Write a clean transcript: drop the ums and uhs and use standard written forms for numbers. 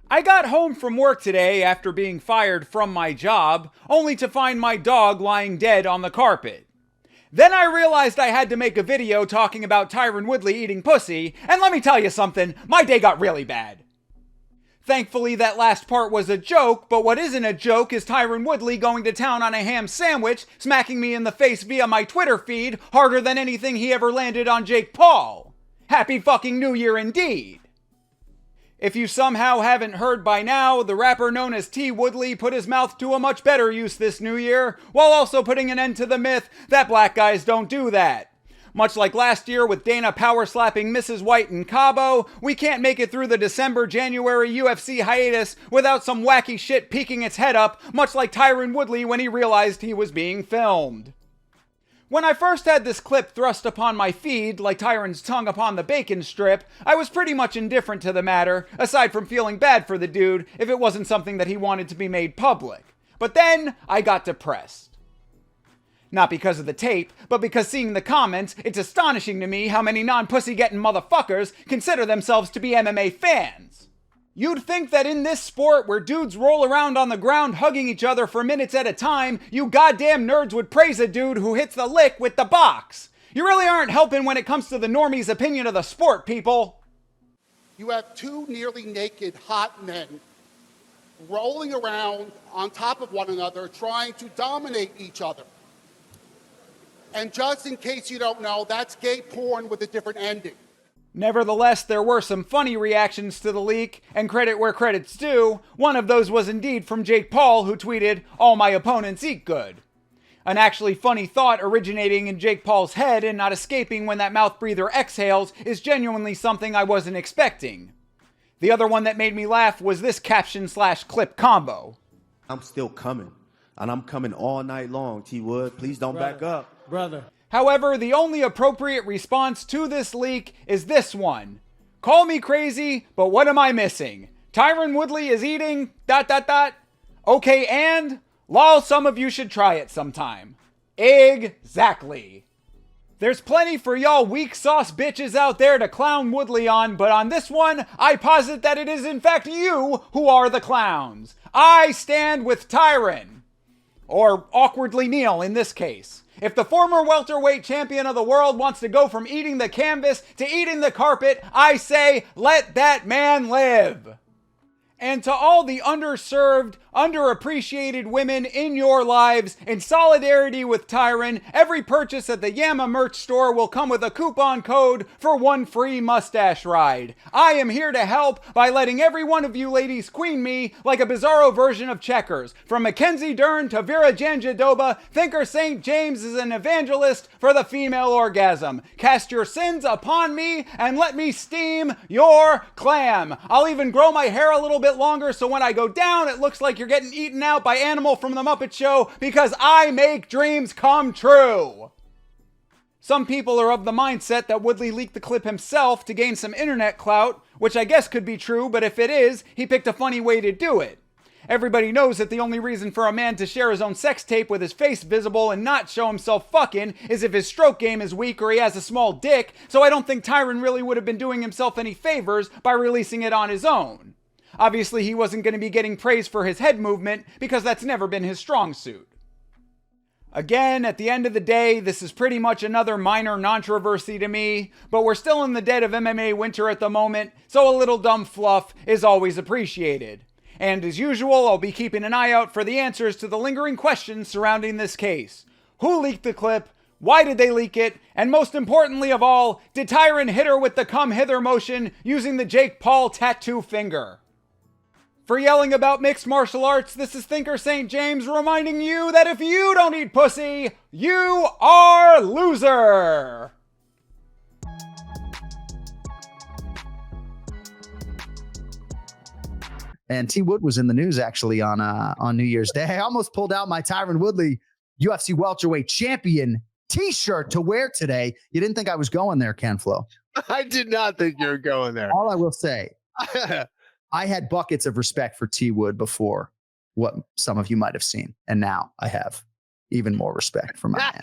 I got home from work today after being fired from my job, only to find my dog lying dead on the carpet. Then I realized I had to make a video talking about Tyron Woodley eating pussy, and let me tell you something, my day got really bad. Thankfully, that last part was a joke, but what isn't a joke is Tyron Woodley going to town on a ham sandwich, smacking me in the face via my Twitter feed harder than anything he ever landed on Jake Paul. Happy fucking New Year indeed. If you somehow haven't heard by now, the rapper known as T. Woodley put his mouth to a much better use this new year, while also putting an end to the myth that black guys don't do that. Much like last year with Dana power slapping Mrs. White in Cabo, we can't make it through the December-January UFC hiatus without some wacky shit peeking its head up, much like Tyron Woodley when he realized he was being filmed. When I first had this clip thrust upon my feed, like Tyron's tongue upon the bacon strip, I was pretty much indifferent to the matter, aside from feeling bad for the dude if it wasn't something that he wanted to be made public. But then, I got depressed. Not because of the tape, but because seeing the comments, it's astonishing to me how many non-pussy-getting motherfuckers consider themselves to be MMA fans. You'd think that in this sport where dudes roll around on the ground hugging each other for minutes at a time, you goddamn nerds would praise a dude who hits the lick with the box. You really aren't helping when it comes to the normies' opinion of the sport, people. You have two nearly naked hot men rolling around on top of one another trying to dominate each other. And just in case you don't know, that's gay porn with a different ending. Nevertheless, there were some funny reactions to the leak, and credit where credit's due. One of those was indeed from Jake Paul, who tweeted, "All my opponents eat good." An actually funny thought originating in Jake Paul's head and not escaping when that mouth breather exhales is genuinely something I wasn't expecting. The other one that made me laugh was this caption/clip combo. I'm still coming, and I'm coming all night long, T. Wood. Please don't back up. Brother. However, the only appropriate response to this leak is this one. Call me crazy, but what am I missing? Tyron Woodley is eating ... Okay, and? Lol, some of you should try it sometime. Exactly. There's plenty for y'all weak sauce bitches out there to clown Woodley on, but on this one, I posit that it is in fact you who are the clowns. I stand with Tyron. Or awkwardly Neil in this case. If the former welterweight champion of the world wants to go from eating the canvas to eating the carpet, I say, let that man live. And to all the underserved, underappreciated women in your lives, in solidarity with Tyron, every purchase at the YAMMA merch store will come with a coupon code for one free mustache ride. I am here to help by letting every one of you ladies queen me like a bizarro version of Checkers. From Mackenzie Dern to Vera Janjadoba, Thinker St. James is an evangelist for the female orgasm. Cast your sins upon me and let me steam your clam. I'll even grow my hair a little bit longer so when I go down it looks like you're getting eaten out by Animal from the Muppet Show because I make dreams come true. Some people are of the mindset that Woodley leaked the clip himself to gain some internet clout, which I guess could be true, but if it is, he picked a funny way to do it. Everybody knows that the only reason for a man to share his own sex tape with his face visible and not show himself fucking is if his stroke game is weak or he has a small dick, so I don't think Tyron really would have been doing himself any favors by releasing it on his own. Obviously, he wasn't going to be getting praise for his head movement because that's never been his strong suit. Again, at the end of the day, this is pretty much another minor controversy to me, but we're still in the dead of MMA winter at the moment, so a little dumb fluff is always appreciated. And as usual, I'll be keeping an eye out for the answers to the lingering questions surrounding this case. Who leaked the clip? Why did they leak it? And most importantly of all, did Tyron hit her with the come hither motion using the Jake Paul tattoo finger? For yelling about mixed martial arts, this is Thinker St. James reminding you that if you don't eat pussy, you are loser! And T. Wood was in the news actually on New Year's Day. I almost pulled out my Tyron Woodley UFC welterweight champion t-shirt to wear today. You didn't think I was going there, Ken Flo? I did not think you were going there. All I will say, I had buckets of respect for T. Wood before what some of you might have seen. And now I have even more respect for my man.